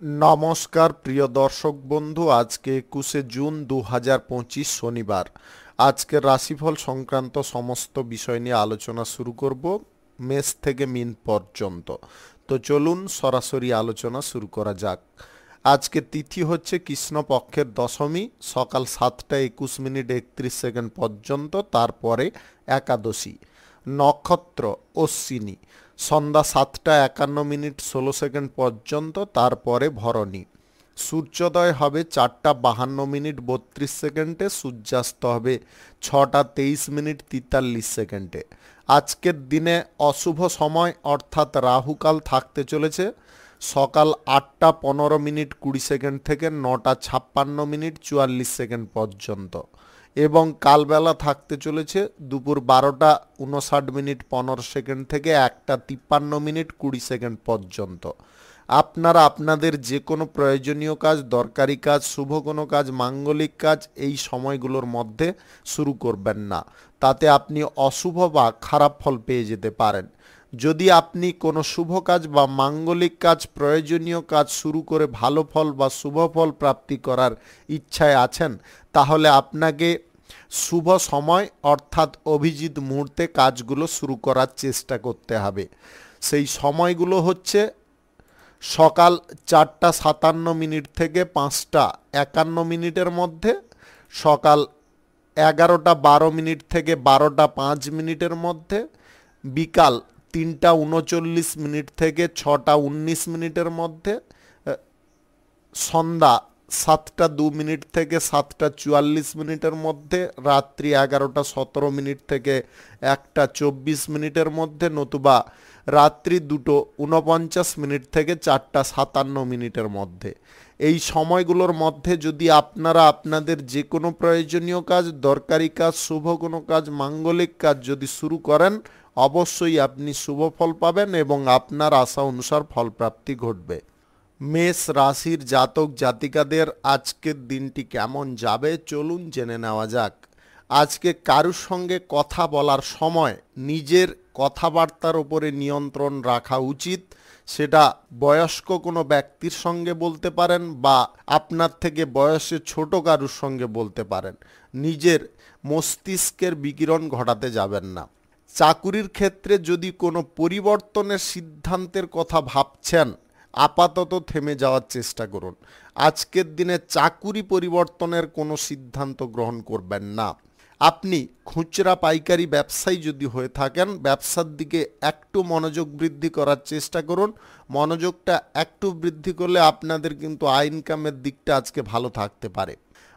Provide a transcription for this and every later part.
নমস্কার প্রিয় দর্শক বন্ধু, আজকে 21শে জুন 2025 শনিবার। আজকের রাশিফল সংক্রান্ত সমস্ত বিষয় নিয়ে আলোচনা শুরু করব মেষ থেকে মিন পর্যন্ত। তো চলুন সরাসরি আলোচনা শুরু করা যাক। আজকে তিথি হচ্ছে কৃষ্ণপক্ষের দশমী, সকাল 7টা 21 মিনিট 31 সেকেন্ড পর্যন্ত, তারপরে একাদশী। নক্ষত্র অশ্বিনী, সন্ধ্যা 7টা 51 মিনিট 16 সেকেন্ড পর্যন্ত, তারপরে ভরণী। সূর্যোদয় হবে 4টা 52 মিনিট 32 সেকেন্ডে, সূর্যাস্ত হবে 6টা 23 মিনিট 43 সেকেন্ডে। আজকের দিনে অশুভ সময় অর্থাৎ রাহুকাল থাকতে চলেছে সকাল 8টা 15 মিনিট 20 সেকেন্ড থেকে 9টা 56 মিনিট 44 সেকেন্ড পর্যন্ত, এবং কালবেলা থাকতে চলেছে দুপুর 12টা 59 মিনিট 15 সেকেন্ড থেকে 1টা 53 মিনিট 20 সেকেন্ড পর্যন্ত। আপনারা আপনাদের যে কোনো প্রয়োজনীয় কাজ, দরকারি কাজ, শুভ কোনো কাজ, মাঙ্গলিক কাজ এই সময়গুলোর মধ্যে শুরু করবেন না, তাতে আপনি অশুভ বা খারাপ ফল পেয়ে যেতে পারেন। যদি আপনি কোনো শুভ কাজ বা মাঙ্গলিক কাজ, প্রয়োজনীয় কাজ শুরু করে ভালো ফল বা শুভ ফল প্রাপ্তি করার ইচ্ছায় আছেন, তাহলে আপনাকে শুভ সময় অর্থাৎ অভিজিৎ মুহূর্তে কাজগুলো শুরু করার চেষ্টা করতে হবে। সেই সময়গুলো হচ্ছে সকাল 4টা 57 মিনিট থেকে 5টা 51 মিনিটের মধ্যে, সকাল 11টা 12 মিনিট থেকে 12টা 5 মিনিটের মধ্যে, বিকাল 3টা 39 মিনিট থেকে 6টা 19 মিনিটের মধ্যে, সন্ধ্যা 7টা 2 মিনিট থেকে 7টা 44 মিনিটের মধ্যে, রাত্রি 11টা 17 মিনিট থেকে 1টা 24 মিনিটের মধ্যে, নতুবা রাত্রি 2টো 49 মিনিট থেকে 4টা 57 মিনিটের মধ্যে। এই সময়গুলোর মধ্যে যদি আপনারা আপনাদের যে কোনো প্রয়োজনীয় কাজ, দরকারি কাজ, শুভ কোনো কাজ, মাঙ্গলিক কাজ যদি শুরু করেন, অবশ্যই আপনি শুভ ফল পাবেন এবং আপনার আশা অনুসার ফলপ্রাপ্তি ঘটবে। মেষ রাশির জাতক জাতিকাদের আজকের দিনটি কেমন যাবে চলুন জেনে নেওয়া যাক। আজকে কারুর সঙ্গে কথা বলার সময় নিজের কথাবার্তার উপরে নিয়ন্ত্রণ রাখা উচিত। সেটা বয়স্ক কোনো ব্যক্তির সঙ্গে বলতে পারেন বা আপনার থেকে বয়সে ছোট কারুর সঙ্গে বলতে পারেন। নিজের মস্তিষ্কের বিকিরণ ঘটাতে যাবেন না। চাকুরির ক্ষেত্রে যদি কোনো পরিবর্তনের সিদ্ধান্তের কথা ভাবছেন, আপাতত থেমে যাওয়ার চেষ্টা করুন। আজকের দিনে চাকুরি পরিবর্তনের কোনো সিদ্ধান্ত গ্রহণ করবেন না। আপনি খুচরা পাইকারি ব্যবসায়ী যদি হয়ে থাকেন, ব্যবসার দিকে একটু মনোযোগ বৃদ্ধি করার চেষ্টা করুন। মনোযোগটা একটু বৃদ্ধি করলে আপনাদের কিন্তু আয় ইনকামের দিকটা আজকে ভালো থাকতে পারে।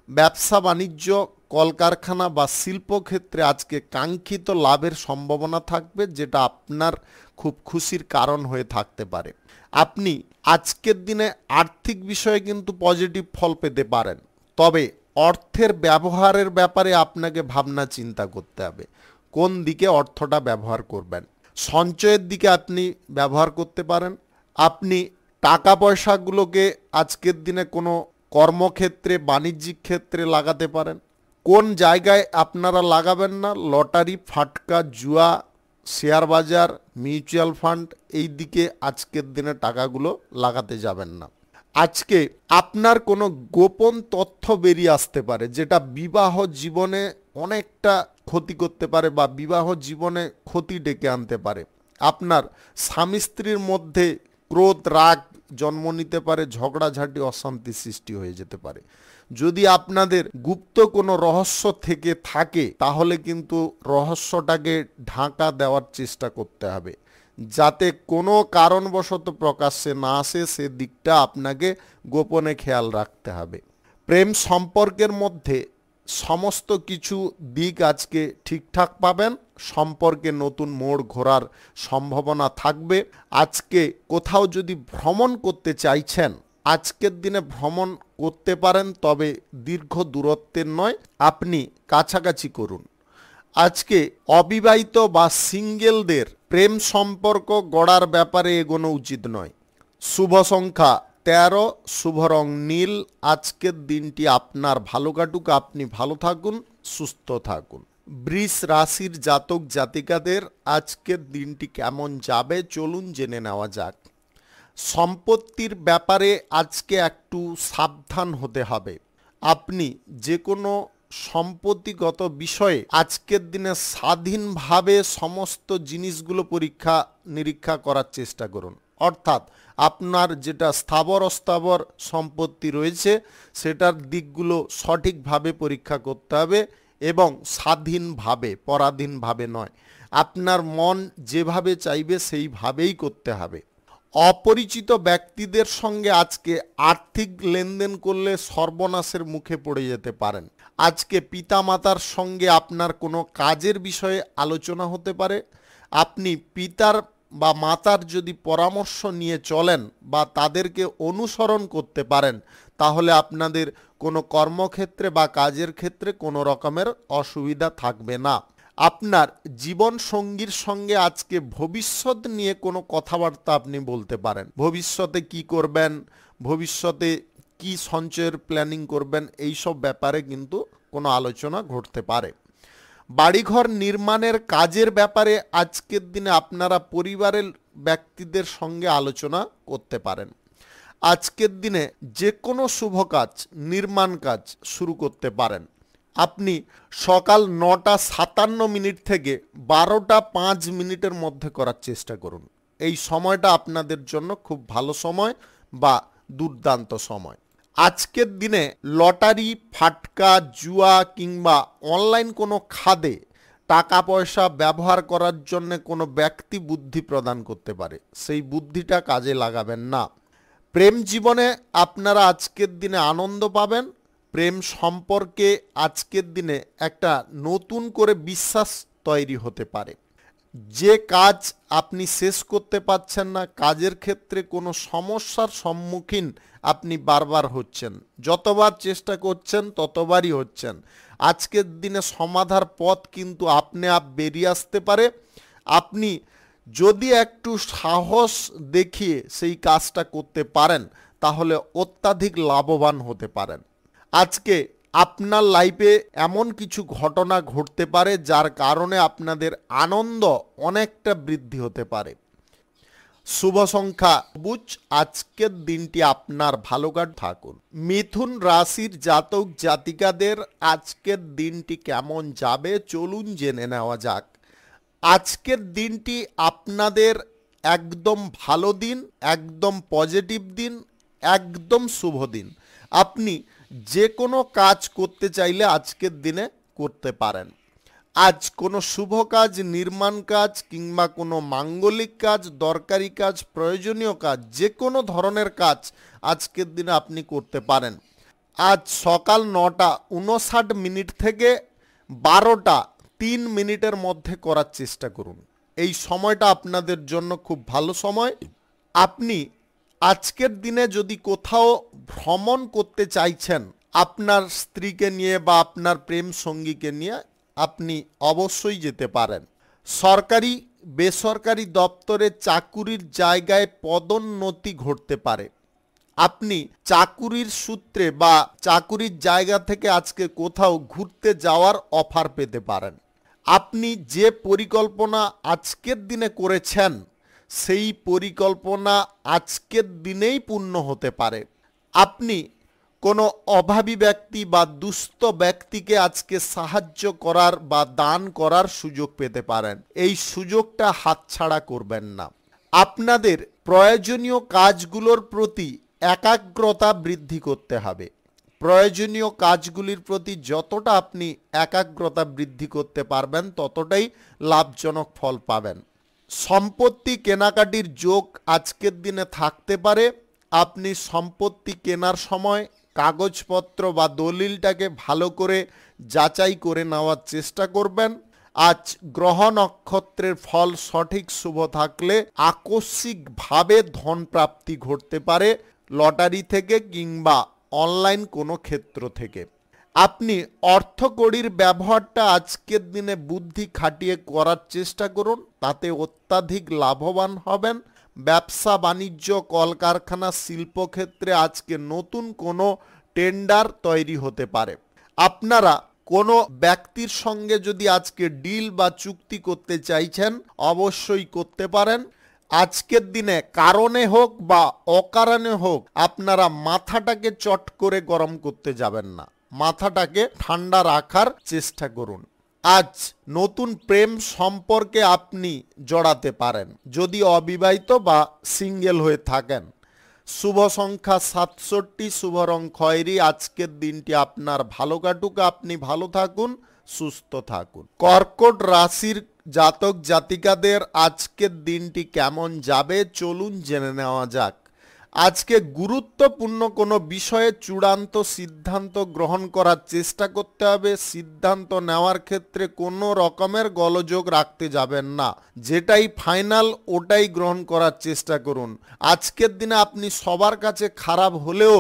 ব্যবসা বাণিজ্য, কলকারখানা বা শিল্পক্ষেত্রে আজকে কাঙ্ক্ষিত লাভের সম্ভাবনা থাকবে, যেটা আপনার খুব খুশির কারণ হয়ে থাকতে পারে। আপনি আজকের দিনে আর্থিক বিষয়ে কিন্তু পজিটিভ ফল পেতে পারেন, তবে অর্থের ব্যবহারের ব্যাপারে আপনাকে ভাবনা চিন্তা করতে হবে কোন দিকে অর্থটা ব্যবহার করবেন। সঞ্চয়ের দিকে আপনি ব্যবহার করতে পারেন। আপনি টাকা পয়সাগুলোকে আজকের দিনে কোনো কর্মক্ষেত্রে, বাণিজ্যিক ক্ষেত্রে লাগাতে পারেন। কোন জায়গায় আপনারা লাগাবেন না, লটারি, ফাটকা, জুয়া, শেয়ার বাজার, মিউচুয়াল ফান্ড, এই দিকে আজকের দিনে টাকাগুলো লাগাতে যাবেন না। আজকে আপনার কোনো গোপন তথ্য বেরিয়ে আসতে পারে, যেটা বিবাহ জীবনে অনেকটা ক্ষতি করতে পারে বা বিবাহ জীবনে ক্ষতি ডেকে আনতে পারে। আপনার স্বামী স্ত্রীর মধ্যে ক্রোধ, রাগ জন্ম নিতে পারে, ঝগড়াঝাটি, অশান্তি সৃষ্টি হয়ে যেতে পারে। যদি আপনাদের গুপ্ত কোনো রহস্য থেকে থাকে, তাহলে কিন্তু রহস্যটাকে ঢাকা দেওয়ার চেষ্টা করতে হবে, যাতে কোনো কারণবশত প্রকাশ্যে না আসে, সে দিকটা আপনাকে গোপনে খেয়াল রাখতে হবে। প্রেম সম্পর্কের মধ্যে সমস্ত কিছু দিক আজকে ঠিকঠাক পাবেন। সম্পর্কে নতুন মোড় ঘোরার সম্ভাবনা থাকবে। আজকে কোথাও যদি ভ্রমণ করতে চাইছেন, আজকের দিনে ভ্রমণ করতে পারেন, তবে দীর্ঘ দূরত্বের নয়, আপনি কাছাকাছি করুন। আজকে অবিবাহিত বা সিঙ্গেলদের প্রেম সম্পর্ক গড়ার ব্যাপারে এগোনো উচিত নয়। শুভ সংখ্যা 13, শুভ রং নীল। আজকের দিনটি আপনার ভালো কাটুক, আপনি ভালো থাকুন, সুস্থ থাকুন। বৃষ রাশির জাতক জাতিকাদের আজকের দিনটি কেমন যাবে চলুন জেনে নেওয়া যাক। সম্পত্তির ব্যাপারে আজকে একটু সাবধান হতে হবে। আপনি যে কোনো সম্পত্তিগত বিষয়ে আজকের দিনে স্বাধীনভাবে সমস্ত জিনিসগুলো পরীক্ষা নিরীক্ষা করার চেষ্টা করুন। অর্থাৎ আপনার যেটা স্থাবর অস্থাবর সম্পত্তি রয়েছে সেটার দিকগুলো সঠিকভাবে পরীক্ষা করতে হবে এবং স্বাধীনভাবে, পরাধীনভাবে নয়। আপনার মন যেভাবে চাইবে সেইভাবেই করতে হবে। অপরিচিত ব্যক্তিদের সঙ্গে আজকে আর্থিক লেনদেন করলে সর্বনাশের মুখে পড়ে যেতে পারেন। আজকে পিতামাতার সঙ্গে আপনার কোনো কাজের বিষয়ে আলোচনা হতে পারে। আপনি পিতার বা মাতার যদি পরামর্শ নিয়ে চলেন বা তাদেরকে অনুসরণ করতে পারেন তাহলে আপনাদের কোনো কর্মক্ষেত্রে বা কাজের ক্ষেত্রে কোনো রকমের অসুবিধা থাকবে না। আপনার জীবন সঙ্গীর সঙ্গে আজকে ভবিষ্যৎ নিয়ে কোনো কথাবার্তা আপনি বলতে পারেন। ভবিষ্যতে কি করবেন, ভবিষ্যতে কি সঞ্চয়ের প্ল্যানিং করবেন, এই সব ব্যাপারে কিন্তু কোনো আলোচনা ঘটতে পারে। বাড়িঘর নির্মাণের কাজের ব্যাপারে আজকের দিনে আপনারা পরিবারের ব্যক্তিদের সঙ্গে আলোচনা করতে পারেন। আজকের দিনে যে কোনো শুভ কাজ, নির্মাণ কাজ শুরু করতে পারেন। আপনি সকাল 9:57 থেকে 12:05 মধ্যে করার চেষ্টা করুন। এই সময়টা আপনাদের জন্য খুব ভালো সময় বা দুর্দান্ত সময়। আজকের দিনে লটারি, ফাটকা, জুয়া কিংবা অনলাইন কোনো খাদে টাকা পয়সা ব্যবহার করার জন্য কোনো ব্যক্তি বুদ্ধি প্রদান করতে পারে, সেই বুদ্ধিটা কাজে লাগাবেন না। প্রেম জীবনে আপনারা আজকের দিনে আনন্দ পাবেন। প্রেম সম্পর্কে আজকের দিনে একটা নতুন করে বিশ্বাস তৈরি হতে পারে। যে কাজ আপনি শেষ করতে পারছেন না, কাজের ক্ষেত্রে কোনো সমস্যার সম্মুখীন আপনি বারবার হচ্ছেন, যতবার চেষ্টা করছেন ততবারই হচ্ছেন, আজকের দিনে সমাধার পথ কিন্তু আপনি বেরিয়ে আসতে পারে। আপনি যদি একটু সাহস দেখিয়ে সেই কাজটা করতে পারেন তাহলে অত্যাধিক লাভবান হতে পারেন। আজকে আপনার লাইফে এমন কিছু ঘটনা ঘটতে পারে যার কারণে আপনাদের আনন্দ অনেকটা বৃদ্ধি হতে পারে। শুভ সংখ্যা সবুজ। আজকের দিনটি আপনার ভালো থাকুন। মিথুন রাশির জাতক জাতিকাদের আজকের দিনটি কেমন যাবে চলুন জেনে নেওয়া যাক। আজকের দিনটি আপনাদের একদম ভালো দিন, একদম পজিটিভ দিন, একদম শুভ দিন। আপনি যে কোনো কাজ করতে চাইলে আজকের দিনে করতে পারেন। আজ কোনো শুভ কাজ, নির্মাণ কাজ কিংবা কোনো মাঙ্গলিক কাজ, দরকারি কাজ, প্রয়োজনীয় কাজ, যে কোনো ধরনের কাজ আজকের দিনে আপনি করতে পারেন। আজ সকাল 9:59 থেকে 12:03 মধ্যে করার চেষ্টা করুন। এই সময়টা আপনাদের জন্য খুব ভালো সময়। আপনি আজকের দিনে যদি কোথাও ভ্রমণ করতে চাইছেন আপনার স্ত্রীকে নিয়ে বা আপনার প্রেম সঙ্গীকে নিয়ে, আপনি অবশ্যই যেতে পারেন। সরকারি বেসরকারি দপ্তরে চাকুরির জায়গায় পদোন্নতি ঘটতে পারে। আপনি চাকুরির সূত্রে বা চাকুরির জায়গা থেকে আজকে কোথাও ঘুরতে যাওয়ার অফার পেতে পারেন। আপনি যে পরিকল্পনা আজকের দিনে করেছেন সেই পরিকল্পনা আজকের দিনেই পূর্ণ হতে পারে। আপনি কোনো অভাবী ব্যক্তি বা দুস্থ ব্যক্তিকে আজকে সাহায্য করার বা দান করার সুযোগ পেতে পারেন। এই সুযোগটা হাতছাড়া করবেন না। আপনাদের প্রয়োজনীয় কাজগুলোর প্রতি একাগ্রতা বৃদ্ধি করতে হবে। প্রয়োজনীয় কাজগুলির প্রতি যতটা আপনি একাগ্রতা বৃদ্ধি করতে পারবেন ততটাই লাভজনক ফল পাবেন। সম্পত্তি কেনাকাটির যোগ আজকের দিনে থাকতে পারে। আপনি সম্পত্তি কেনার সময় কাগজপত্র বা দলিলটাকে ভালো করে যাচাই করে নেওয়ার চেষ্টা করবেন। আজ গ্রহ নক্ষত্রের ফল সঠিক শুভ থাকলে আকস্মিকভাবে ধন প্রাপ্তি ঘটতে পারে, লটারি থেকে কিংবা অনলাইন কোনো ক্ষেত্র থেকে। আপনি অর্থকড়ির ব্যবহারটা আজকের দিনে বুদ্ধি খাটিয়ে করার চেষ্টা করুন, তাতে অত্যাধিক লাভবান হবেন। ব্যবসা বাণিজ্য, কলকারখানা, শিল্পক্ষেত্রে আজকে নতুন কোনো টেন্ডার তৈরি হতে পারে। আপনারা কোনো ব্যক্তির সঙ্গে যদি আজকে ডিল বা চুক্তি করতে চাইছেন অবশ্যই করতে পারেন। আজকের দিনে কারণে হোক বা অকারণে হোক আপনারা মাথাটাকে চট করে গরম করতে যাবেন না, মাথাটাকে ঠান্ডা রাখার চেষ্টা করুন। আজ নতুন প্রেম সম্পর্কে আপনি জড়াতে পারেন যদি অবিবাহিত বা সিঙ্গেল হয়ে থাকেন। শুভ সংখ্যা 67, শুভ রং খয়েরি। আজকের দিনটি আপনার ভালো কাটুক, আপনি ভালো থাকুন, সুস্থ থাকুন। কর্কট রাশির জাতক জাতিকাদের আজকের দিনটি কেমন যাবে চলুন জেনে নেওয়া যাক। আজকে গুরুত্বপূর্ণ কোনো বিষয়ে চূড়ান্ত সিদ্ধান্ত গ্রহণ করার চেষ্টা করতে হবে। সিদ্ধান্ত নেওয়ার ক্ষেত্রে কোনো রকমের গোলযোগ রাখতে যাবেন না, যেটাই ফাইনাল ওটাই গ্রহণ করার চেষ্টা করুন। আজকের দিনে আপনি সবার কাছে খারাপ হলেও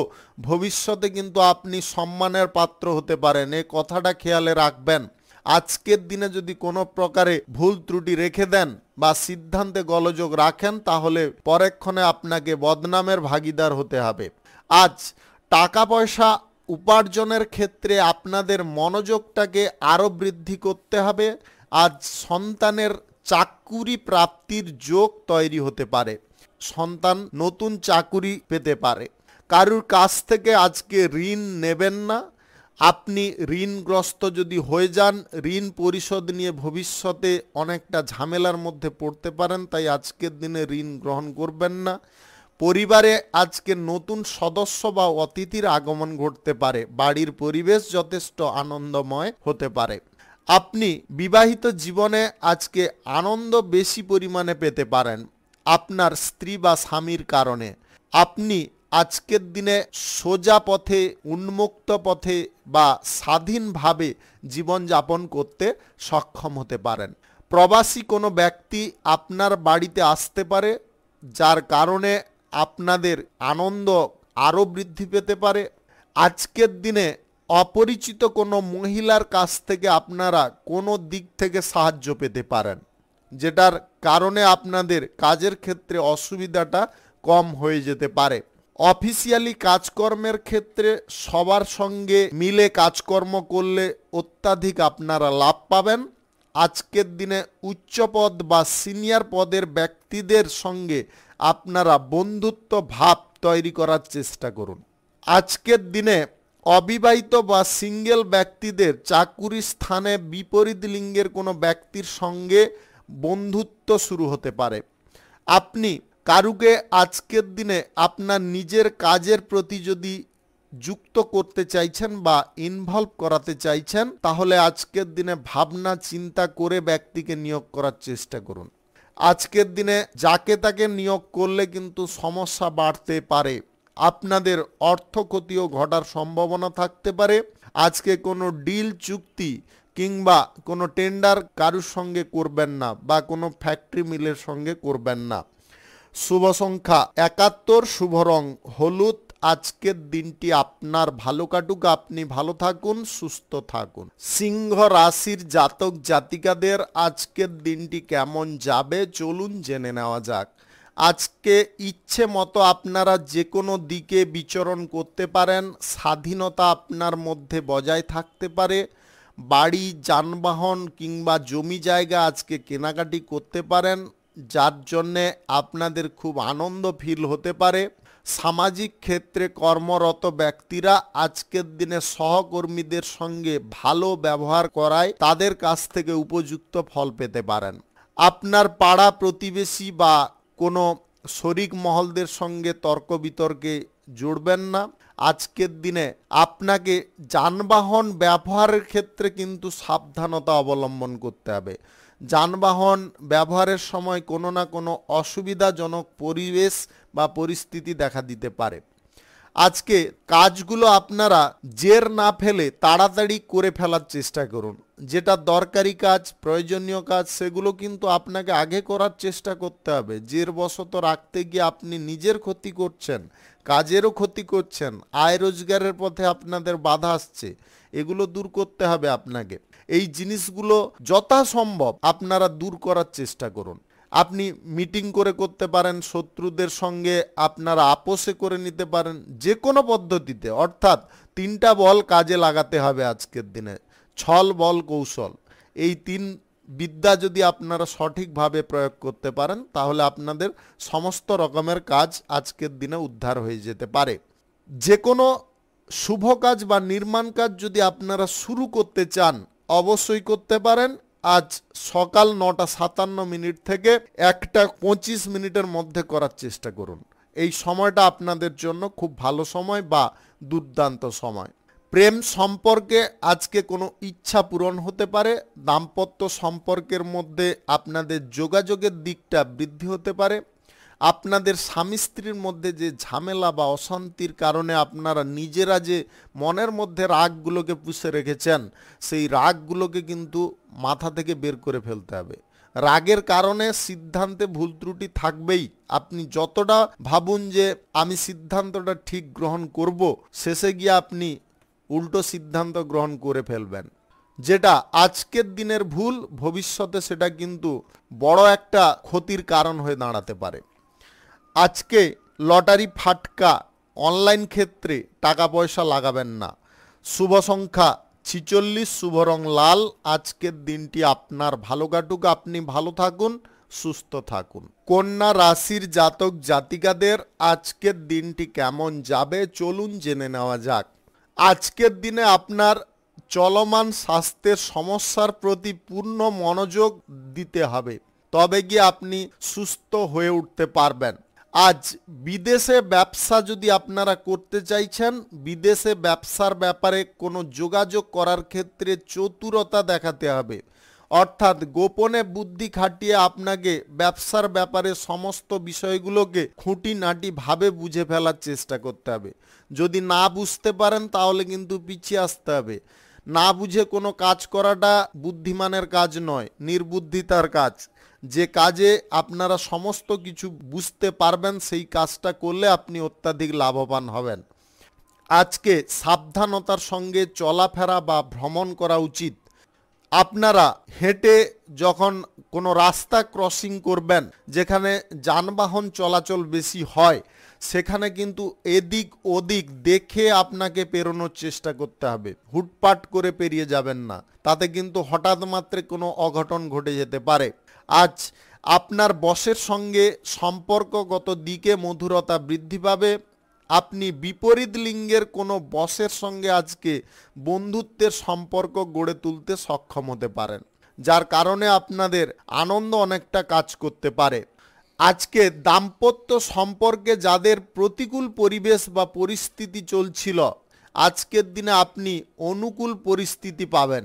ভবিষ্যতে কিন্তু আপনি সম্মানের পাত্র হতে পারেন, এই কথাটা খেয়ালে রাখবেন। আজকের দিনে যদি কোনো প্রকারে ভুল ত্রুটি রেখে দেন বা সিদ্ধান্তে গোলযোগ রাখেন তাহলে পরক্ষণে আপনাকে বদনামের ভাগীদার হতে হবে। আজ টাকা পয়সা উপার্জনের ক্ষেত্রে আপনাদের মনোযোগটাকে আরও বৃদ্ধি করতে হবে। আজ সন্তানের চাকুরি প্রাপ্তির যোগ তৈরি হতে পারে, সন্তান নতুন চাকুরি পেতে পারে। কারুর কাছ থেকে আজকে ঋণ নেবেন না। আপনি ঋণগ্রস্ত যদি হয়ে যান, ঋণ পরিশোধ নিয়ে ভবিষ্যতে অনেকটা ঝামেলার মধ্যে পড়তে পারেন, তাই আজকের দিনে ঋণ গ্রহণ করবেন না। পরিবারে আজকে নতুন সদস্য বা অতিথির আগমন ঘটতে পারে, বাড়ির পরিবেশ যথেষ্ট আনন্দময় হতে পারে। আপনি বিবাহিত জীবনে আজকে আনন্দ বেশি পরিমাণে পেতে পারেন আপনার স্ত্রী বা স্বামীর কারণে। আপনি আজকের দিনে সোজা পথে, উন্মুক্ত পথে বা স্বাধীনভাবে জীবনযাপন করতে সক্ষম হতে পারেন। প্রবাসী কোনো ব্যক্তি আপনার বাড়িতে আসতে পারে, যার কারণে আপনাদের আনন্দ আরও বৃদ্ধি পেতে পারে। আজকের দিনে অপরিচিত কোনো মহিলার কাছ থেকে আপনারা কোনো দিক থেকে সাহায্য পেতে পারেন, যেটার কারণে আপনাদের কাজের ক্ষেত্রে অসুবিধাটা কম হয়ে যেতে পারে। অফিসিয়ালি কাজকর্মের ক্ষেত্রে সবার সঙ্গে মিলে কাজকর্ম করলে অত্যাধিক আপনারা লাভ পাবেন। আজকের দিনে উচ্চপদ বা সিনিয়র পদের ব্যক্তিদের সঙ্গে আপনারা বন্ধুত্ব ভাব তৈরি করার চেষ্টা করুন। আজকের দিনে অবিবাহিত বা সিঙ্গেল ব্যক্তিদের চাকুরি স্থানে বিপরীত লিঙ্গের কোনো ব্যক্তির সঙ্গে বন্ধুত্ব শুরু হতে পারে। আপনি কারুকে আজকের দিনে আপনার নিজের কাজের প্রতি যদি যুক্ত করতে চাইছেন বা ইনভলভ করাতে চাইছেন, তাহলে আজকের দিনে ভাবনা চিন্তা করে ব্যক্তিকে নিয়োগ করার চেষ্টা করুন। আজকের দিনে যাকে তাকে নিয়োগ করলে কিন্তু সমস্যা বাড়তে পারে, আপনাদের অর্থ ক্ষতিও ঘটার সম্ভাবনা থাকতে পারে। আজকে কোনো ডিল চুক্তি কিংবা কোনো টেন্ডার কারুর সঙ্গে করবেন না বা কোনো ফ্যাক্টরি মিলের সঙ্গে করবেন না। শুভ সংখ্যা 71, শুভ রং হলুদ। আজকের দিনটি আপনার ভালো কাটুক, আপনি ভালো থাকুন, সুস্থ থাকুন। সিংহ রাশির জাতক জাতিকাদের আজকের দিনটি কেমন যাবে চলুন জেনে নেওয়া যাক। আজকে ইচ্ছে মতো আপনারা যে কোনো দিকে বিচরণ করতে পারেন, স্বাধীনতা আপনার মধ্যে বজায় থাকতে পারে। বাড়ি, যানবাহন কিংবা জমি জায়গা আজকে কেনাকাটি করতে পারেন, যার জন্যে আপনাদের খুব আনন্দ ফিল হতে পারে। সামাজিক ক্ষেত্রে কর্মরত ব্যক্তিরা আজকের দিনে সহকর্মীদের সঙ্গে ভালো ব্যবহার করায় তাদের কাছ থেকে উপযুক্ত ফল পেতে পারেন। আপনার পাড়া প্রতিবেশী বা কোনো শরিক মহলদের সঙ্গে তর্ক বিতর্কে জুড়বেন না। আজকের দিনে আপনাকে যানবাহন ব্যবহারের ক্ষেত্রে কিন্তু সাবধানতা অবলম্বন করতে হবে। যানবাহন ব্যবহারের সময় কোনো না কোনো অসুবিধাজনক পরিবেশ বা পরিস্থিতি দেখা দিতে পারে। আজকে কাজগুলো আপনারা জের না ফেলে তাড়াতাড়ি করে ফেলার চেষ্টা করুন। যেটা দরকারি কাজ, প্রয়োজনীয় কাজ, সেগুলো কিন্তু আপনাকে আগে করার চেষ্টা করতে হবে। জের বশত রাখতে গিয়ে আপনি নিজের ক্ষতি করছেন, কাজেরও ক্ষতি করছেন, আয় রোজগারের পথে আপনাদের বাধা আসছে, এগুলো দূর করতে হবে আপনাকে। এই জিনিসগুলো যথাসম্ভব আপনারা দূর করার চেষ্টা করুন। আপনি মিটিং করে করতে পারেন, শত্রুদের সঙ্গে আপনারা আপোষে করে নিতে পারেন, যে কোনো পদ্ধতিতে। অর্থাৎ 3টা বল কাজে লাগাতে হবে আজকের দিনে, ছল, বল, কৌশল। এই 3 বিদ্যা যদি আপনারা সঠিকভাবে প্রয়োগ করতে পারেন তাহলে আপনাদের সমস্ত রকমের কাজ আজকের দিনে উদ্ধার হয়ে যেতে পারে। যে কোনো শুভ কাজ বা নির্মাণ কাজ যদি আপনারা শুরু করতে চান অবশ্যই করতে পারেন। আজ সকাল 9:57 থেকে 1:25 মধ্যে করার চেষ্টা করুন। এই সময়টা আপনাদের জন্য খুব ভালো সময় বা দুর্দান্ত সময়। প্রেম সম্পর্কে আজকে কোনো ইচ্ছা পূরণ হতে পারে। দাম্পত্য সম্পর্কের মধ্যে আপনাদের যোগাযোগের দিকটা বৃদ্ধি হতে পারে। আপনাদের স্বামী স্ত্রীর মধ্যে যে ঝামেলা বা অশান্তির কারণে আপনারা নিজেরা যে মনের মধ্যে রাগগুলোকে পুষে রেখেছেন সেই রাগগুলোকে কিন্তু মাথা থেকে বের করে ফেলতে হবে। রাগের কারণে সিদ্ধান্তে ভুল ত্রুটি থাকবেই। আপনি যতটা ভাবুন যে আমি সিদ্ধান্তটা ঠিক গ্রহণ করব, শেষে গিয়ে আপনি উল্টো সিদ্ধান্ত গ্রহণ করে ফেলবেন। যেটা আজকের দিনের ভুল ভবিষ্যতে সেটা কিন্তু বড় একটা ক্ষতির কারণ হয়ে দাঁড়াতে পারে। আজকে লটারি ফাটকা অনলাইন ক্ষেত্রে টাকা পয়সা লাগাবেন না। শুভ সংখ্যা 46, শুভ রং লাল। আজকের দিনটি আপনার ভালো কাটুক, আপনি ভালো থাকুন, সুস্থ থাকুন। কন্যা রাশির জাতক জাতিকাদের আজকের দিনটি কেমন যাবে চলুন জেনে নেওয়া যাক। আজকের দিনে আপনার চলমান স্বাস্থ্যের সমস্যার প্রতি পূর্ণ মনোযোগ দিতে হবে, তবে গিয়ে আপনি সুস্থ হয়ে উঠতে পারবেন। আজ বিদেশে ব্যবসা যদি আপনারা করতে চাইছেন, বিদেশে ব্যবসার ব্যাপারে কোনো যোগাযোগ করার ক্ষেত্রে চতুরতা দেখাতে হবে, অর্থাৎ গোপনে বুদ্ধি খাটিয়ে আপনাকে ব্যবসার ব্যাপারে সমস্ত বিষয়গুলোকে খুঁটিনাটি ভাবে বুঝে ফেলার চেষ্টা করতে হবে। যদি না বুঝতে পারেন তাহলে কিন্তু পিছিয়ে আসতে হবে। না বুঝে কোনো কাজ করাটা বুদ্ধিমানের কাজ নয়, নির্বুদ্ধিতার কাজ। যে কাজে আপনারা সমস্ত কিছু বুঝতে পারবেন সেই কাজটা করলে আপনি অত্যাধিক লাভবান হবেন। আজকে সাবধানতার সঙ্গে চলাফেরা বা ভ্রমণ করা উচিত। আপনারা হেঁটে যখন কোনো রাস্তা ক্রসিং করবেন যেখানে যানবাহন চলাচল বেশি হয়, সেখানে কিন্তু এদিক ওদিক দেখে আপনাকে পেরোনোর চেষ্টা করতে হবে। হুটপাট করে পেরিয়ে যাবেন না, তাতে কিন্তু হঠাৎ মাত্রে কোনো অঘটন ঘটে যেতে পারে। আজ আপনার বসের সঙ্গে সম্পর্কগত দিকে মধুরতা বৃদ্ধি পাবে। আপনি বিপরীত লিঙ্গের কোনো বসের সঙ্গে আজকে বন্ধুত্বের সম্পর্ক গড়ে তুলতে সক্ষম হতে পারেন, যার কারণে আপনাদের আনন্দ অনেকটা কাজ করতে পারে। আজকে দাম্পত্য সম্পর্কে যাদের প্রতিকূল পরিবেশ বা পরিস্থিতি চলছিল, আজকের দিনে আপনি অনুকূল পরিস্থিতি পাবেন,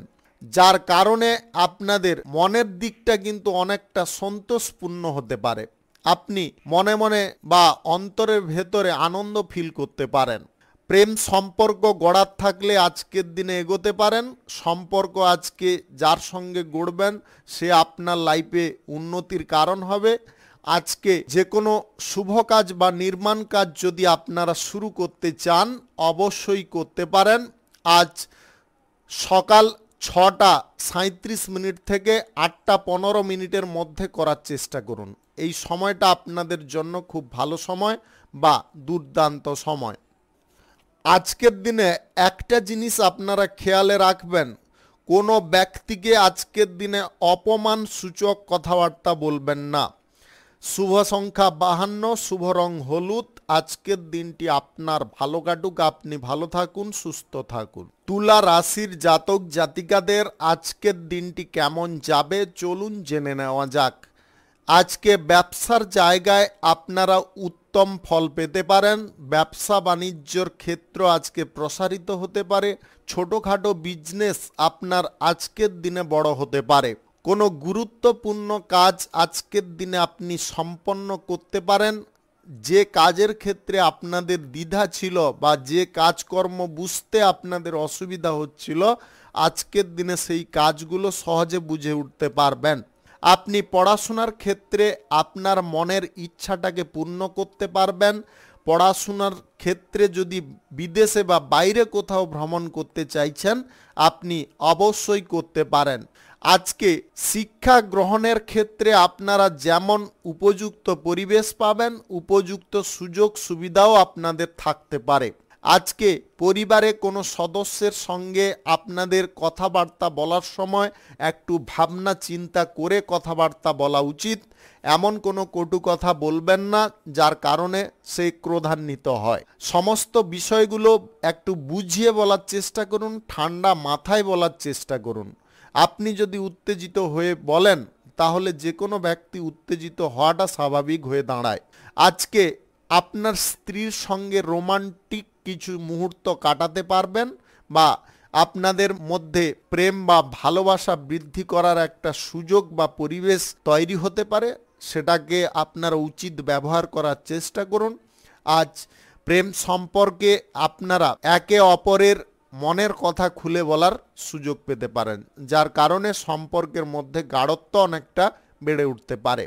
যার কারণে আপনাদের মনের দিকটা কিন্তু অনেকটা সন্তোষপূর্ণ হতে পারে। আপনি মনে মনে বা অন্তরের ভেতরে আনন্দ ফিল করতে পারেন। প্রেম সম্পর্ক গড়ার থাকলে আজকের দিনে এগোতে পারেন। সম্পর্ক আজকে যার সঙ্গে গড়বেন সে আপনার লাইফে উন্নতির কারণ হবে। আজকে যে কোনো শুভ কাজ বা নির্মাণ কাজ যদি আপনারা শুরু করতে চান অবশ্যই করতে পারেন। আজ সকাল 6:37 থেকে 8:15 মধ্যে করার চেষ্টা করুন। এই সময়টা আপনাদের জন্য খুব ভালো সময় বা দুর্দান্ত সময়। আজকের দিনে একটা জিনিস আপনারা খেয়ালে রাখবেন, কোনো ব্যক্তিকে আজকের দিনে অপমান সূচক কথাবার্তা বলবেন না। শুভ সংখ্যা 52, শুভ রং হলুদ। আজকের দিনটি আপনার ভালো কাটুক, আপনি ভালো থাকুন, সুস্থ থাকুন। তুলা রাশির জাতক জাতিকাদের আজকের দিনটি কেমন যাবে চলুন জেনে নেওয়া যাক। আজকে ব্যবসার জায়গায় আপনারা উত্তম ফল পেতে পারেন। ব্যবসা বাণিজ্যর ক্ষেত্র আজকে প্রসারিত হতে পারে। ছোটোখাটো বিজনেস আপনার আজকের দিনে বড় হতে পারে। কোনো গুরুত্বপূর্ণ কাজ আজকের দিনে আপনি সম্পন্ন করতে পারেন। যে কাজের ক্ষেত্রে আপনাদের দ্বিধা ছিল বা যে কাজকর্ম বুঝতে আপনাদের অসুবিধা হচ্ছিল, আজকের দিনে সেই কাজগুলো সহজে বুঝে উঠতে পারবেন। আপনি পড়াশোনার ক্ষেত্রে আপনার মনের ইচ্ছাটাকে পূর্ণ করতে পারবেন। পড়াশোনার ক্ষেত্রে যদি বিদেশে বা বাইরে কোথাও ভ্রমণ করতে চাইছেন আপনি অবশ্যই করতে পারেন। আজকে শিক্ষা গ্রহণের ক্ষেত্রে আপনারা যেমন উপযুক্ত পরিবেশ পাবেন, উপযুক্ত সুযোগ সুবিধাও আপনাদের থাকতে পারে। আজকে পরিবারে কোনো সদস্যের সঙ্গে আপনাদের কথাবার্তা বলার সময় একটু ভাবনা চিন্তা করে কথাবার্তা বলা উচিত। এমন কোনো কটু কথা বলবেন না যার কারণে সে ক্রোধান্বিত হয়। সমস্ত বিষয়গুলো একটু বুঝিয়ে বলার চেষ্টা করুন, ঠান্ডা মাথায় বলার চেষ্টা করুন। আপনি যদি উত্তেজিত হয়ে বলেন তাহলে যে কোনো ব্যক্তি উত্তেজিত হওয়াটা স্বাভাবিক হয়ে দাঁড়ায়। আজকে আপনার স্ত্রীর সঙ্গে রোমান্টিক কিছু মুহূর্ত কাটাতে পারবেন বা আপনাদের মধ্যে প্রেম বা ভালোবাসা বৃদ্ধি করার একটা সুযোগ বা পরিবেশ তৈরি হতে পারে, সেটাকে আপনারা উচিত ব্যবহার করার চেষ্টা করুন। আজ প্রেম সম্পর্কে আপনারা একে অপরের মনের কথা খুলে বলার সুযোগ পেতে পারেন, যার কারণে সম্পর্কের মধ্যে গাঢ়ত্ব অনেকটা বেড়ে উঠতে পারে।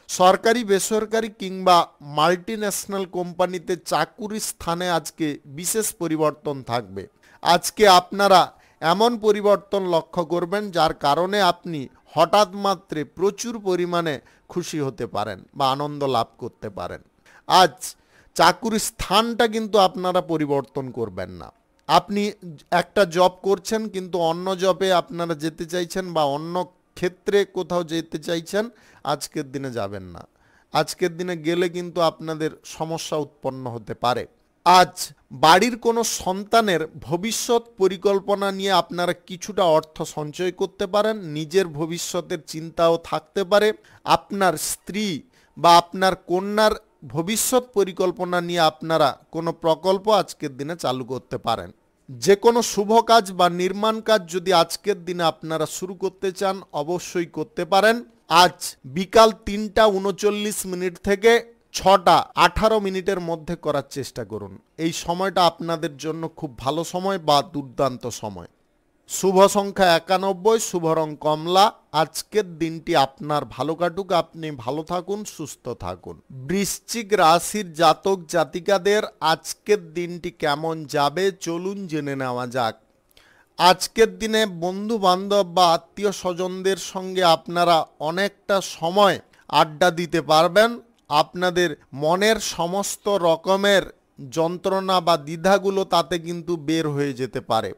সরকারি বেসরকারি কিংবা মাল্টিন্যাশনাল কোম্পানিতে চাকুরির স্থানে আজকে বিশেষ পরিবর্তন থাকবে। আজকে আপনারা এমন পরিবর্তন লক্ষ্য করবেন যার কারণে আপনি হঠাৎ মাত্রে প্রচুর পরিমাণে খুশি হতে পারেন বা আনন্দ লাভ করতে পারেন। আজ চাকুরির স্থানটা কিন্তু আপনারা পরিবর্তন করবেন না। আপনি একটা জব করছেন কিন্তু অন্য জবে আপনারা যেতে চাইছেন বা অন্য ক্ষেত্রে কোথাও যেতে চাইছেন, আজকের দিনে যাবেন না। আজকের দিনে গেলে কিন্তু আপনাদের সমস্যা উৎপন্ন হতে পারে। আজ বাড়ির কোনো সন্তানের ভবিষ্যৎ পরিকল্পনা নিয়ে আপনারা কিছুটা অর্থ সঞ্চয় করতে পারেন। নিজের ভবিষ্যতের চিন্তাও থাকতে পারে। আপনার স্ত্রী বা আপনার কন্যার ভবিষ্যৎ পরিকল্পনা নিয়ে আপনারা কোনো প্রকল্প আজকের দিনে চালু করতে পারেন। যে কোনো শুভ কাজ বা নির্মাণ কাজ যদি আজকের দিনে আপনারা শুরু করতে চান অবশ্যই করতে পারেন। আজ বিকাল 3:39 থেকে 6:18 মধ্যে করার চেষ্টা করুন। এই সময়টা আপনাদের জন্য খুব ভালো সময় বা দুর্দান্ত সময়। শুভ সংখ্যা 91, শুভ রং কমলা। আজকের দিনটি আপনার ভালো কাটুক, আপনি ভালো থাকুন, সুস্থ থাকুন। বৃশ্চিক রাশির জাতক জাতিকাদের আজকের দিনটি কেমন যাবে চলুন জেনে নেওয়া যাক। আজকের দিনে বন্ধু বান্ধব বা আত্মীয় স্বজনদের সঙ্গে আপনারা অনেকটা সময় আড্ডা দিতে পারবেন। আপনাদের মনের সমস্ত রকমের যন্ত্রণা বা দ্বিধাগুলো তাতে কিন্তু বের হয়ে যেতে পারে।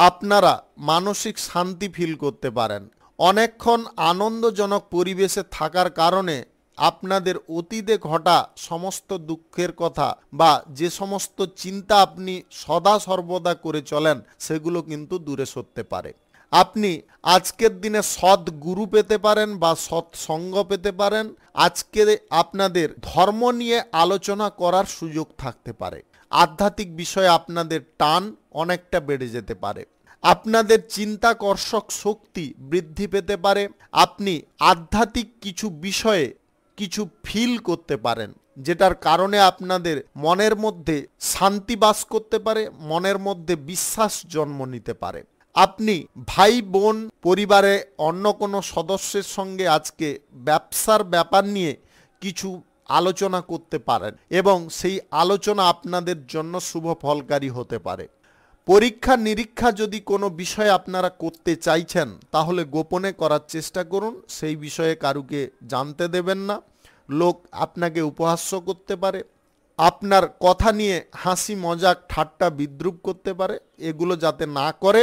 আপনারা মানসিক শান্তি ফিল করতে পারেন। অনেকক্ষণ আনন্দজনক পরিবেশে থাকার কারণে আপনাদের অতীতে ঘটা সমস্ত দুঃখের কথা বা যে সমস্ত চিন্তা আপনি সদা সর্বদা করে চলেন সেগুলো কিন্তু দূরে সরতে পারে। আপনি আজকের দিনে সৎ গুরু পেতে পারেন বা সৎ সঙ্গ পেতে পারেন। আজকে আপনাদের ধর্ম নিয়ে আলোচনা করার সুযোগ থাকতে পারে। আধ্যাত্মিক বিষয়ে আপনাদের টান অনেকটা বেড়ে যেতে পারে। আপনাদের চিন্তাকর্ষক শক্তি বৃদ্ধি পেতে পারে। আপনি আধ্যাত্মিক কিছু বিষয়ে কিছু ফিল করতে পারেন, যেটার কারণে আপনাদের মনের মধ্যে শান্তি বাস করতে পারে, মনের মধ্যে বিশ্বাস জন্ম নিতে পারে। আপনি ভাই বোন পরিবারে অন্য কোনো সদস্যের সঙ্গে আজকে ব্যবসার ব্যাপার নিয়ে কিছু আলোচনা করতে পারেন এবং সেই আলোচনা আপনাদের জন্য শুভ ফলকারী হতে পারে। পরীক্ষা নিরীক্ষা যদি কোনো বিষয়ে আপনারা করতে চাইছেন তাহলে গোপনে করার চেষ্টা করুন। সেই বিষয়ে কারুকে জানতে দেবেন না। লোক আপনাকে উপহাস্য করতে পারে, আপনার কথা নিয়ে হাসি মজাক ঠাট্টা বিদ্রূপ করতে পারে। এগুলো যাতে না করে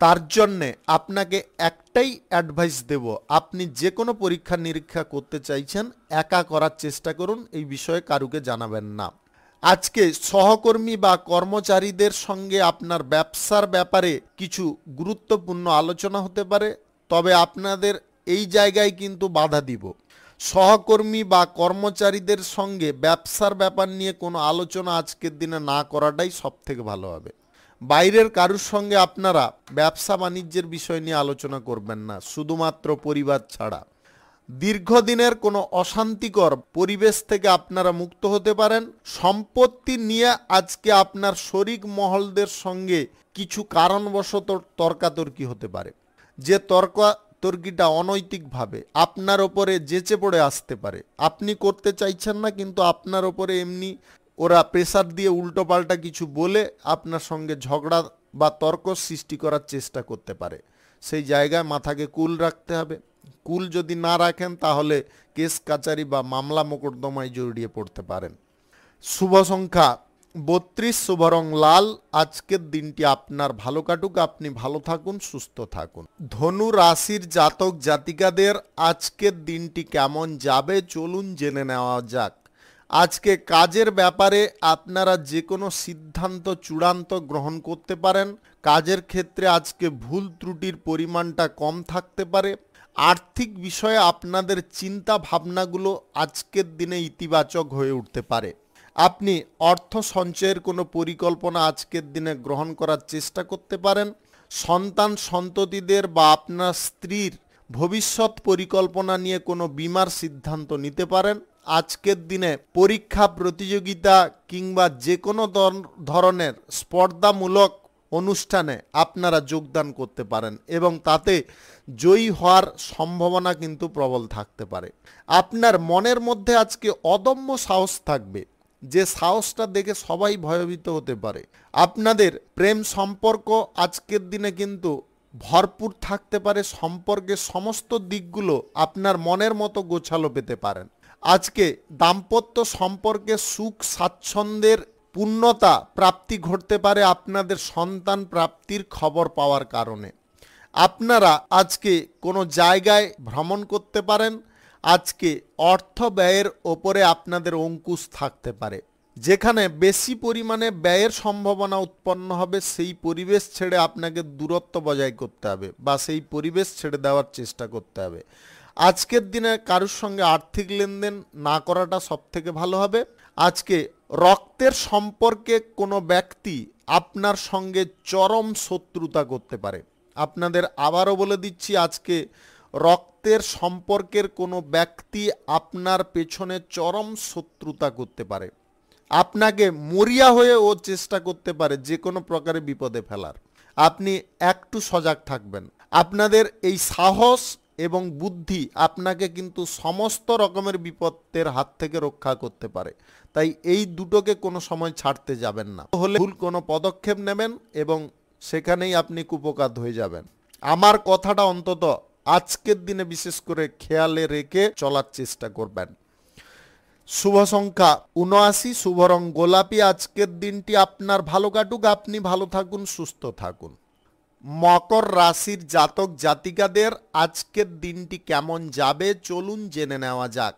তার জন্যে আপনাকে একটাই অ্যাডভাইস দেব, আপনি যে কোনো পরীক্ষা নিরীক্ষা করতে চাইছেন একা করার চেষ্টা করুন, এই বিষয়ে কারুকে জানাবেন না। আজকে সহকর্মী বা কর্মচারীদের সঙ্গে আপনার ব্যবসার ব্যাপারে কিছু গুরুত্বপূর্ণ আলোচনা হতে পারে, তবে আপনাদের এই জায়গায় কিন্তু বাধা দিব। সহকর্মী বা কর্মচারীদের সঙ্গে ব্যবসার ব্যাপার নিয়ে কোনো আলোচনা আজকের দিনে না করাটাই সবথেকে ভালো হবে। বাইরের কারুর সঙ্গে আপনারা ব্যবসা বাণিজ্যের বিষয় নিয়ে আলোচনা করবেন না, শুধুমাত্র পরিবার ছাড়া। দীর্ঘদিনের কোনো অশান্তিকর পরিবেশ থেকে আপনারা মুক্ত হতে পারেন। সম্পত্তি নিয়ে আজকে আপনার শরিক মহলদের সঙ্গে কিছু কারণবশত তর্কাতর্কি হতে পারে, যে তর্কিটা অনৈতিকভাবে আপনার ওপরে যেচে পড়ে আসতে পারে। আপনি করতে চাইছেন না কিন্তু আপনার ওপরে এমনি ওরা প্রেসার দিয়ে উল্টোপাল্টা কিছু বলে আপনার সঙ্গে ঝগড়া বা তর্ক সৃষ্টি করার চেষ্টা করতে পারে। সেই জায়গায় মাথাকে কুল রাখতে হবে। কুল যদি না রাখেন তাহলে কেস কাচারি বা মামলা মোকদ্দমায় জড়িয়ে পড়তে পারেন। শুভ সংখ্যা 32 শুভ রং লাল। আজকের দিনটি আপনার ভালো কাটুক, আপনি ভালো থাকুন, সুস্থ থাকুন। ধনু রাশির জাতক জাতিকাদের আজকের দিনটি কেমন যাবে চলুন জেনে নেওয়া যাক। আজকে কাজের ব্যাপারে আপনারা যে কোনো সিদ্ধান্ত চূড়ান্ত গ্রহণ করতে পারেন। কাজের ক্ষেত্রে আজকে ভুল ত্রুটির পরিমাণটা কম থাকতে পারে। আর্থিক বিষয়ে আপনাদের চিন্তা ভাবনাগুলো আজকের দিনে ইতিবাচক হয়ে উঠতে পারে। আপনি অর্থ সঞ্চয়ের কোনো পরিকল্পনা আজকের দিনে গ্রহণ করার চেষ্টা করতে পারেন। সন্তান সন্ততিদের বা আপনার স্ত্রীর ভবিষ্যৎ পরিকল্পনা নিয়ে কোনো বীমার সিদ্ধান্ত নিতে পারেন। আজকের দিনে পরীক্ষা প্রতিযোগিতা কিংবা যে কোনো ধরনের স্পর্ধামূলক অনুষ্ঠানে আপনারা যোগদান করতে পারেন এবং তাতে জয়ী হওয়ার সম্ভাবনা কিন্তু প্রবল থাকতে পারে। আপনার মনের মধ্যে আজকে অদম্য সাহস থাকবে, যে সাহসটা দেখে সবাই ভয়ভীত হতে পারে। আপনাদের প্রেম সম্পর্ক আজকের দিনে কিন্তু ভরপুর থাকতে পারে। সম্পর্কের সমস্ত দিকগুলো আপনার মনের মতো গোছালো পেতে পারেন। আজকে দাম্পত্য সম্পর্কে সুখ স্বাচ্ছন্দ্যের পূর্ণতা প্রাপ্তি ঘটতে পারে আপনাদের সন্তান প্রাপ্তির খবর পাওয়ার কারণে। আপনারা আজকে কোনো জায়গায় ভ্রমণ করতে পারেন। আজকে অর্থ ব্যয়ের ওপরে আপনাদের অঙ্কুশ থাকতে পারে। যেখানে বেশি পরিমাণে ব্যয়ের সম্ভাবনা উৎপন্ন হবে সেই পরিবেশ ছেড়ে আপনাকে দূরত্ব বজায় করতে হবে বা সেই পরিবেশ ছেড়ে দেওয়ার চেষ্টা করতে হবে। আজকের দিনে কারোর সঙ্গে আর্থিক লেনদেন না করাটা সবথেকে ভালো হবে। আজকে রক্তের সম্পর্কে কোনো ব্যক্তি আপনার সঙ্গে চরম শত্রুতা করতে পারে। আপনাদের আবারও বলে দিচ্ছি, আজকে রক্তের সম্পর্কের কোনো ব্যক্তি আপনার পেছনে চরম শত্রুতা করতে পারে। আপনাকে মরিয়া হয়ে ও চেষ্টা করতে পারে যে কোনো প্রকারে বিপদে ফেলার। আপনি একটু সজাগ থাকবেন। আপনাদের এই সাহস এবং বুদ্ধি আপনাকে কিন্তু সমস্ত রকমের বিপদের হাত থেকে রক্ষা করতে পারে। তাই এই দুটোকে কোনো সময় ছাড়তে যাবেন না। হলে ভুল কোনো পদক্ষেপ নেবেন এবং সেখানেই আপনি কুপকাত হয়ে যাবেন। আমার কথাটা অন্তত আজকের দিনে বিশেষ করে খেয়ালে রেখে চলার চেষ্টা করবেন। শুভ সংখ্যা ৭৯, শুভ রং গোলাপি। আজকের দিনটি আপনার ভালো কাটুক, আপনি ভালো থাকুন, সুস্থ থাকুন। মকর রাশির জাতক জাতিকাদের আজকের দিনটি কেমন যাবে চলুন জেনে নেওয়া যাক।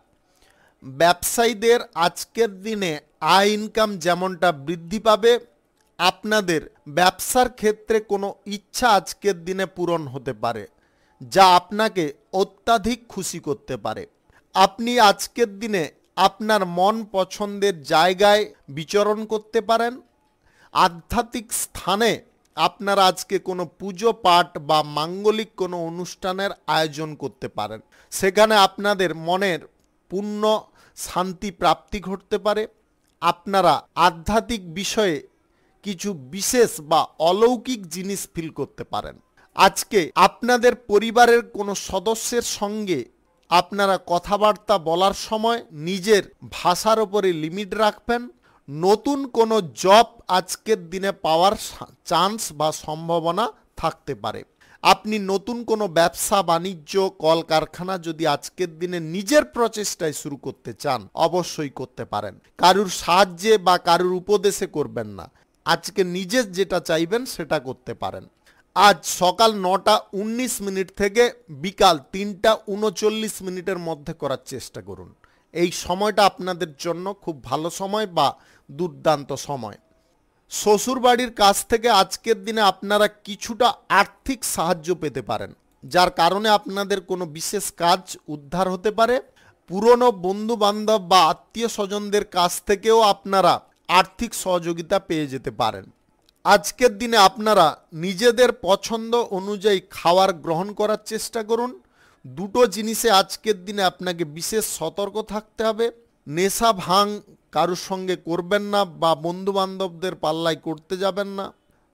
ব্যবসায়ীদের আজকের দিনে আয় ইনকাম যেমনটা বৃদ্ধি পাবে, আপনাদের ব্যবসার ক্ষেত্রে কোনো ইচ্ছা আজকের দিনে পূরণ হতে পারে যা আপনাকে অত্যাধিক খুশি করতে পারে। আপনি আজকের দিনে আপনার মন পছন্দের জায়গায় বিচরণ করতে পারেন। আধ্যাত্মিক স্থানে আপনারা আজকে কোনো পুজো পাঠ বা মাঙ্গলিক কোনো অনুষ্ঠানের আয়োজন করতে পারেন। সেখানে আপনাদের মনের পূর্ণ শান্তি প্রাপ্তি ঘটতে পারে। আপনারা আধ্যাত্মিক বিষয়ে কিছু বিশেষ বা অলৌকিক জিনিস ফিল করতে পারেন। আজকে আপনাদের পরিবারের কোনো সদস্যের সঙ্গে আপনারা কথাবার্তা বলার সময় নিজের ভাষার উপরে লিমিট রাখবেন। নতুন কোনো জব আজকের দিনে পাওয়ার চান্স বা সম্ভাবনা থাকতে পারে। আপনি নতুন কোনো ব্যবসা বাণিজ্য কলকারখানা যদি আজকের দিনে নিজের প্রচেষ্টায় শুরু করতে চান অবশ্যই করতে পারেন। কারুর সাহায্যে বা কারুর উপদেশে করবেন না। আজকে নিজের যেটা চাইবেন সেটা করতে পারেন। আজ সকাল ৯টা ১৯ থেকে বিকাল ৩টা ৩৯ মধ্যে করার চেষ্টা করুন। এই সময়টা আপনাদের জন্য খুব ভালো সময় বা দুর্দান্ত সময়। শ্বশুরবাড়ির কাছ থেকে আজকের দিনে আপনারা কিছুটা আর্থিক সাহায্য পেতে পারেন, যার কারণে আপনাদের কোনো বিশেষ কাজ উদ্ধার হতে পারে। পুরনো বন্ধু বান্ধব বা আত্মীয় স্বজনদের কাছ থেকেও আপনারা আর্থিক সহযোগিতা পেয়ে যেতে পারেন। আজকের দিনে আপনারা নিজেদের পছন্দ অনুযায়ী খাবার গ্রহণ করার চেষ্টা করুন। দুটো জিনিসে আজকের দিনে আপনাকে বিশেষ সতর্ক থাকতে হবে। নেশা ভাঙ কারোর সঙ্গে করবেন না বা বন্ধু বান্ধবদের পাল্লায় করতে যাবেন না।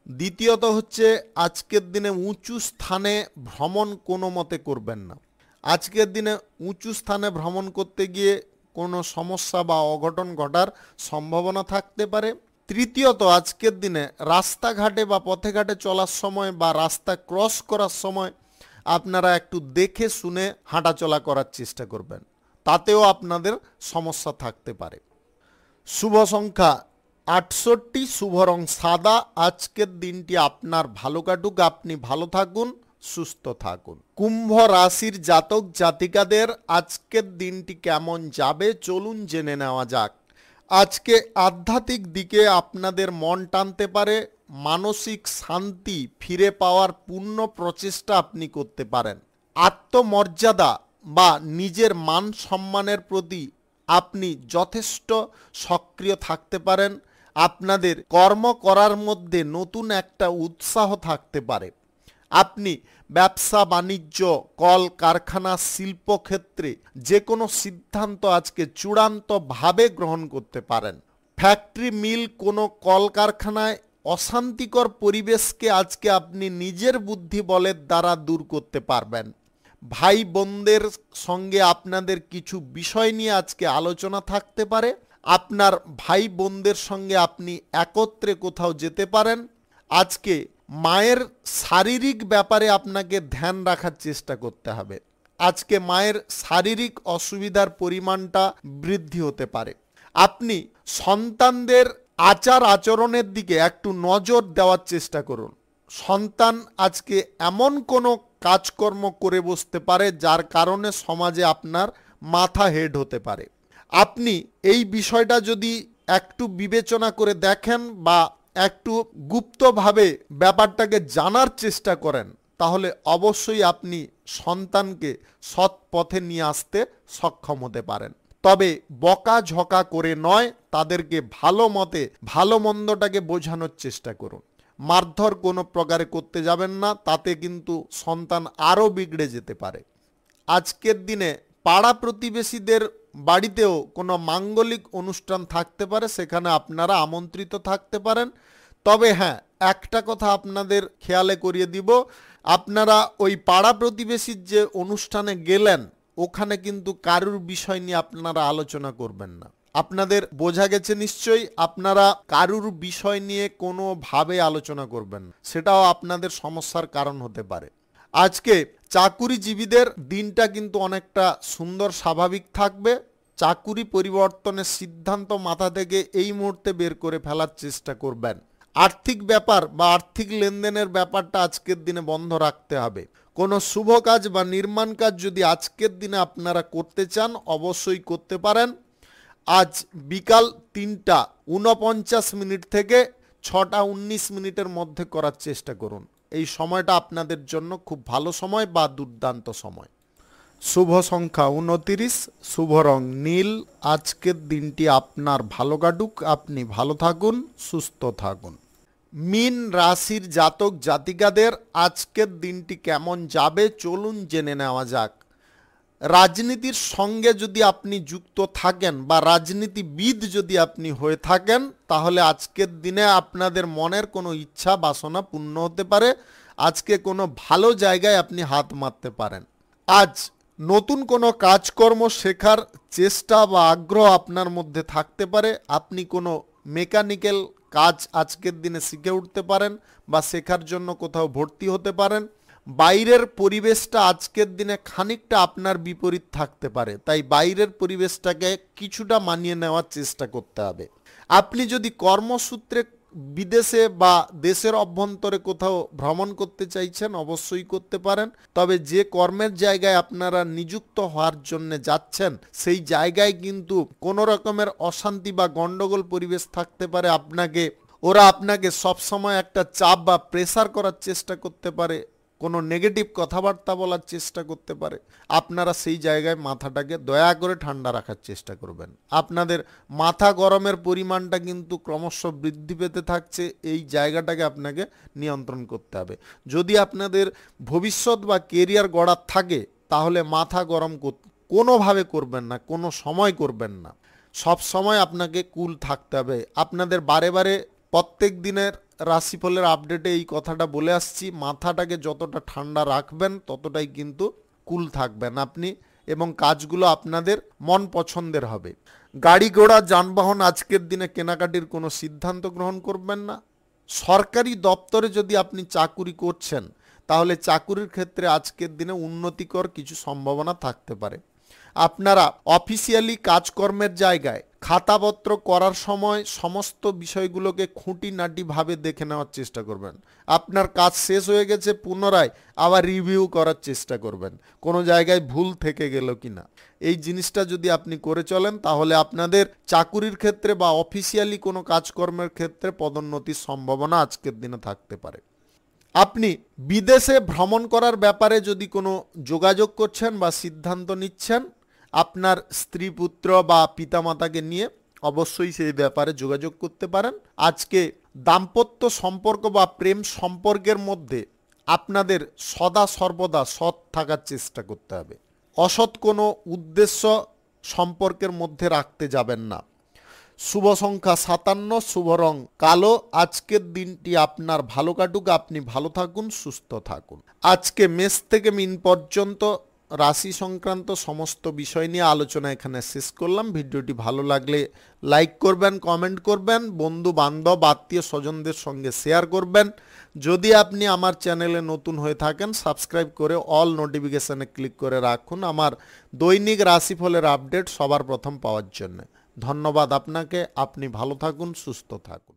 দ্বিতীয়ত হচ্ছে আজকের দিনে উঁচু স্থানে ভ্রমণ কোনো মতে করবেন না। আজকের দিনে উঁচু স্থানে ভ্রমণ করতে গিয়ে কোনো সমস্যা বা অঘটন ঘটার সম্ভাবনা থাকতে পারে। তৃতীয়ত আজকের দিনে রাস্তাঘাটে বা পথে ঘাটে চলার সময় বা রাস্তা ক্রস করার সময় আপনারা একটু দেখে শুনে হাঁটাচলা করার চেষ্টা করবেন, তাতেও আপনাদের সমস্যা থাকতে পারে। শুভ সংখ্যা 68, শুভ রং সাদা। আজকের দিনটি আপনার ভালো কাটুক, আপনি ভালো থাকুন, সুস্থ থাকুন। কুম্ভ রাশির জাতক জাতিকাদের আজকের দিনটি কেমন যাবে চলুন জেনে নেওয়া যাক। আজকে আধ্যাত্মিক দিকে আপনাদের মন টানতে পারে, মানসিক শান্তি ফিরে পাওয়ার পূর্ণ প্রচেষ্টা আপনি করতে পারেন। আত্মমর্যাদা বা নিজের মান সম্মানের প্রতি আপনি যথেষ্ট সক্রিয় থাকতে পারেন। আপনাদের কর্ম করার মধ্যে নতুন একটা উৎসাহ থাকতে পারে। আপনি ব্যবসা বাণিজ্য, কল কারখানা, শিল্পক্ষেত্রে যে কোনো সিদ্ধান্ত আজকে চূড়ান্তভাবে গ্রহণ করতে পারেন। ফ্যাক্টরি, মিল, কোনো কলকারখানায় অশান্তিকর পরিবেশকে আজকে আপনি নিজের বুদ্ধি বলের দ্বারা দূর করতে পারবেন। ভাই বোনদের সঙ্গে আপনাদের কিছু বিষয় নিয়ে আজকে আলোচনা থাকতে পারে। আপনার ভাই বোনদের সঙ্গে আপনি একত্রে কোথাও যেতে পারেন। আজকে মায়ের শারীরিক ব্যাপারে আপনাকে ধ্যান রাখার চেষ্টা করতে হবে। আজকে মায়ের শারীরিক অসুবিধার পরিমাণটা বৃদ্ধি হতে পারে। আপনি সন্তানদের আচার আচরণের দিকে একটু নজর দেওয়ার চেষ্টা করুন। সন্তান আজকে এমন কোনো কাজকর্ম করে বসতে পারে যার কারণে সমাজে আপনার মাথা হেড হতে পারে। আপনি এই বিষয়টা যদি একটু বিবেচনা করে দেখেন বা একটু গুপ্তভাবে ব্যাপারটাকে জানার চেষ্টা করেন, তাহলে অবশ্যই আপনি সন্তানকে সৎ পথে নিয়ে আসতে সক্ষম হতে পারেন। তবে বকাঝকা করে নয়, তাদেরকে ভালো মতে ভালো মন্দটাকে বোঝানোর চেষ্টা করুন। মারধর কোনো প্রকারে করতে যাবেন না, তাতে কিন্তু সন্তান আরও বিগড়ে যেতে পারে। আজকের দিনে পাড়া প্রতিবেশীদের বাড়িতেও কোনো মাঙ্গলিক অনুষ্ঠান থাকতে পারে, সেখানে আপনারা আমন্ত্রিত থাকতে পারেন। তবে হ্যাঁ, একটা কথা আপনাদের খেয়ালে করিয়ে দিব, আপনারা ওই পাড়া প্রতিবেশীর যে অনুষ্ঠানে গেলেন ওখানে কিন্তু কারুর বিষয় নিয়ে আপনারা আলোচনা করবেন না। আপনাদের বোঝা গেছে নিশ্চয়ই, আপনারা কারুর বিষয় নিয়ে কোনোভাবে আলোচনা করবেন না, সেটাও আপনাদের সমস্যার কারণ হতে পারে। আজকে চাকুরিজীবীদের দিনটা কিন্তু অনেকটা সুন্দর স্বাভাবিক থাকবে। চাকুরি পরিবর্তনের সিদ্ধান্ত মাথা থেকে এই মুহূর্তে বের করে ফেলার চেষ্টা করবেন। আর্থিক ব্যাপার বা আর্থিক লেনদেনের ব্যাপারটা আজকের দিনে বন্ধ রাখতে হবে। কোনো শুভ কাজ বা নির্মাণ কাজ যদি আজকের দিনে আপনারা করতে চান অবশ্যই করতে পারেন। আজ বিকাল 3:49 থেকে 6:19 মধ্যে করার চেষ্টা করুন। এই সময়টা আপনাদের জন্য খুব ভালো সময় বা দুর্দান্ত সময়। শুভ সংখ্যা 29, শুভ রং নীল। আজকের দিনটি আপনার ভালো কাটুক, আপনি ভালো থাকুন, সুস্থ থাকুন। মীন রাশির জাতক জাতিকাদের আজকের দিনটি কেমন যাবে চলুন জেনে নেওয়া যাক। রাজনীতির সঙ্গে যদি আপনি যুক্ত থাকেন বা রাজনীতিবিদ যদি আপনি হয়ে থাকেন, তাহলে আজকের দিনে আপনাদের মনের কোনো ইচ্ছা বাসনা পূর্ণ হতে পারে। আজকে কোনো ভালো জায়গায় আপনি হাত মারতে পারেন। আজ নতুন কোনো কাজকর্ম শেখার চেষ্টা বা আগ্রহ আপনার মধ্যে থাকতে পারে। আপনি কোনো মেকানিক্যাল কাজ আজকের দিনে শিখে উঠতে পারেন বা শেখার জন্য কোথাও ভর্তি হতে পারেন। বাইরের পরিবেশটা আজকের দিনে খানিকটা আপনার বিপরীত থাকতে পারে, তাই বাইরের পরিবেশটাকে কিছুটা মানিয়ে নেওয়ার চেষ্টা করতে হবে। আপনি যদি কর্মসূত্রে বিদেশে বা দেশের অভ্যন্তরে কোথাও ভ্রমণ করতে চাইছেন অবশ্যই করতে পারেন। তবে যে কর্মের জায়গায় আপনারা নিযুক্ত হওয়ার জন্য যাচ্ছেন সেই জায়গায় কিন্তু কোনো রকমের অশান্তি বা গন্ডগোল পরিবেশ থাকতে পারে। ওরা আপনাকে সবসময় একটা চাপ বা প্রেসার করার চেষ্টা করতে পারে, কোনো নেগেটিভ কথাবার্তা বলার চেষ্টা করতে পারে। আপনারা সেই জায়গায় মাথাটাকে দয়া করে ঠান্ডা রাখার চেষ্টা করবেন। আপনাদের মাথা গরমের পরিমাণটা কিন্তু ক্রমশ বৃদ্ধি পেতে থাকছে, এই জায়গাটাকে আপনাকে নিয়ন্ত্রণ করতে হবে। যদি আপনাদের ভবিষ্যৎ বা কেরিয়ার গড়ার থাকে তাহলে মাথা গরম কোনোভাবে করবেন না, কোনো সময় করবেন না। সব সময় আপনাকে কুল থাকতে হবে। আপনাদের বারে বারে প্রত্যেক দিনের রাশিফলের আপডেটে এই কথাটা বলে আসছি, মাথাটাকে যতটা ঠান্ডা রাখবেন ততটাই কিন্তু কুল থাকবেন আপনি এবং কাজগুলো আপনাদের মন পছন্দের হবে। গাড়ি ঘোড়া যানবাহন আজকের দিনে কেনাকাটির কোনো সিদ্ধান্ত গ্রহণ করবেন না। সরকারি দপ্তরে যদি আপনি চাকুরি করছেন তাহলে চাকুরির ক্ষেত্রে আজকের দিনে উন্নতিকর কিছু সম্ভাবনা থাকতে পারে। আপনারা অফিসিয়ালি কাজকর্মের জায়গায় খাতাপত্র করার সময় সমস্ত বিষয়গুলোকে খুঁটিনাটিভাবে দেখে নেওয়ার চেষ্টা করবেন। আপনার কাজ শেষ হয়ে গেছে, পুনরায় আবার রিভিউ করার চেষ্টা করবেন কোনো জায়গায় ভুল থেকে গেল কিনা। এই জিনিসটা যদি আপনি করে চলেন তাহলে আপনাদের চাকুরির ক্ষেত্রে বা অফিসিয়ালি কোনো কাজকর্মের ক্ষেত্রে পদোন্নতির সম্ভাবনা আজকের দিনে থাকতে পারে। আপনি বিদেশে ভ্রমণ করার ব্যাপারে যদি কোনো যোগাযোগ করছেন বা সিদ্ধান্ত নিচ্ছেন, আপনার স্ত্রী পুত্র বা পিতামাতাকে নিয়ে অবশ্যই সেই ব্যাপারে যোগাযোগ করতে পারেন। আজকে দাম্পত্য সম্পর্ক বা প্রেম সম্পর্কের মধ্যে আপনাদের সদা সর্বদা সৎ থাকার চেষ্টা করতে হবে। অসৎ কোনো উদ্দেশ্য সম্পর্কের মধ্যে রাখতে যাবেন না। শুভ সংখ্যা 57, শুভ রং কালো। আজকের দিনটি আপনার ভালো কাটুক, আপনি ভালো থাকুন, সুস্থ থাকুন। আজকে মেষ থেকে মিন পর্যন্ত রাশি সংক্রান্ত সমস্ত বিষয় নিয়ে আলোচনা এখানে শেষ করলাম। ভিডিওটি ভালো লাগলে লাইক করবেন, কমেন্ট করবেন, বন্ধু বান্ধব আত্মীয় স্বজনদের সঙ্গে শেয়ার করবেন। যদি আপনি আমার চ্যানেলে নতুন হয়ে থাকেন, সাবস্ক্রাইব করে অল নোটিফিকেশানে ক্লিক করে রাখুন আমার দৈনিক রাশিফলের আপডেট সবার প্রথম পাওয়ার জন্য। ধন্যবাদ আপনাকে। আপনি ভালো থাকুন, সুস্থ থাকুন।